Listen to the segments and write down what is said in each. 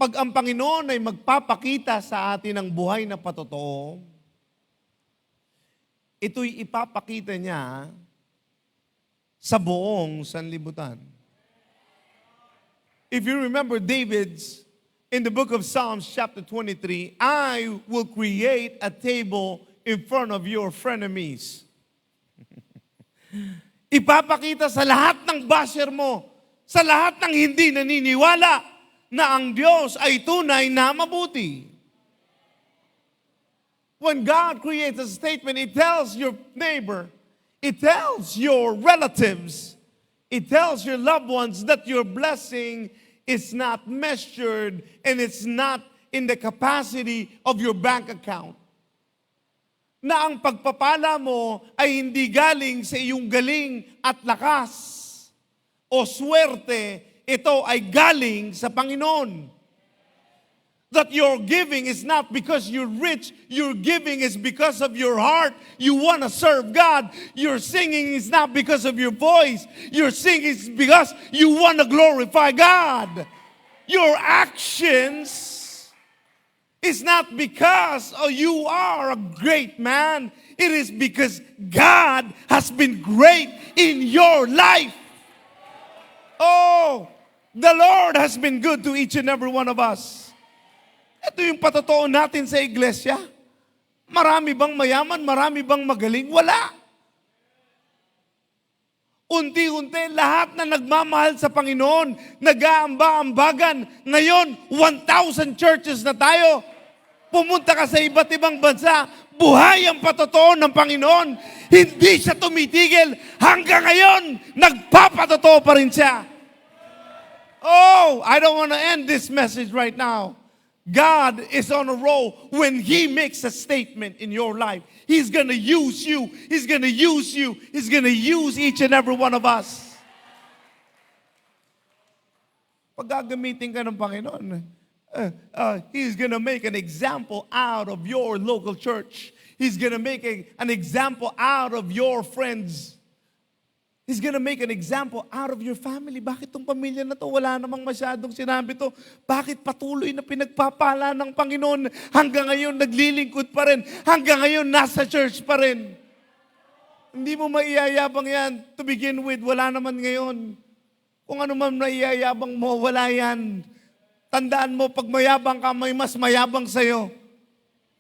pag ang Panginoon ay magpapakita sa atin ng buhay na patotoo, ito'y ipapakita niya sa buong sanlibutan. If you remember David's, in the book of Psalms chapter 23, I will create a table in front of your frenemies. Ipapakita sa lahat ng basher mo, sa lahat ng hindi naniniwala na ang Diyos ay tunay na mabuti. When God creates a statement, it tells your neighbor, it tells your relatives, it tells your loved ones that your blessing is not measured and it's not in the capacity of your bank account. Na ang pagpapala mo ay hindi galing sa iyong galing at lakas o swerte, ito ay galing sa Panginoon. That your giving is not because you're rich, your giving is because of your heart. You want to serve God. Your singing is not because of your voice. Your singing is because you want to glorify God. Your actions is not because you are a great man. It is because God has been great in your life. Oh, the Lord has been good to each and every one of us. Ito yung patotoo natin sa iglesia. Marami bang mayaman? Marami bang magaling? Wala. Unti-unti, lahat na nagmamahal sa Panginoon, nag-aamba-ambagan. Ngayon, 1,000 churches na tayo. Pumunta ka sa iba't ibang bansa, buhay ang patotoo ng Panginoon. Hindi siya tumitigil. Hanggang ngayon, nagpapatotoo pa rin siya. Oh, I don't want to end this message right now. God is on a roll. When He makes a statement in your life, He's going to use you. He's going to use you. He's going to use each and every one of us. Pag gagamitin ka ng Panginoon, He's going to make an example out of your local church. He's going to make an example out of your friends. He's gonna make an example out of your family. Bakit tong pamilya na to? Wala namang masyadong sinabi to. Bakit patuloy na pinagpapala ng Panginoon? Hanggang ngayon, naglilingkod pa rin. Hanggang ngayon, nasa church pa rin. Hindi mo maiyayabang yan. To begin with, wala naman ngayon. Kung ano man maiyayabang mo, wala yan. Tandaan mo, pag mayabang ka, may mas mayabang sa'yo.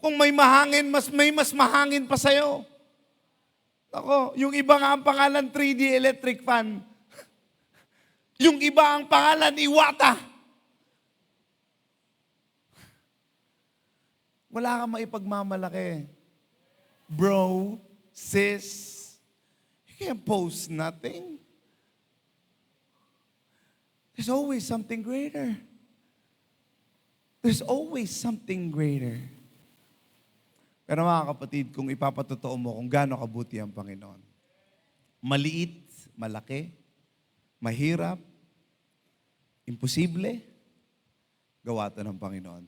Kung may mahangin, may mas mahangin pa sa'yo. Ako, yung iba nga ang pangalan 3D electric fan. Yung iba ang pangalan Iwata. Wala kang maipagmamalaki. Bro, sis, you can't post nothing. There's always something greater. There's always something greater. Pero mga kapatid, kung ipapatotoo mo kung gaano kabuti ang Panginoon, maliit, malaki, mahirap, imposible, gawa ito ng Panginoon.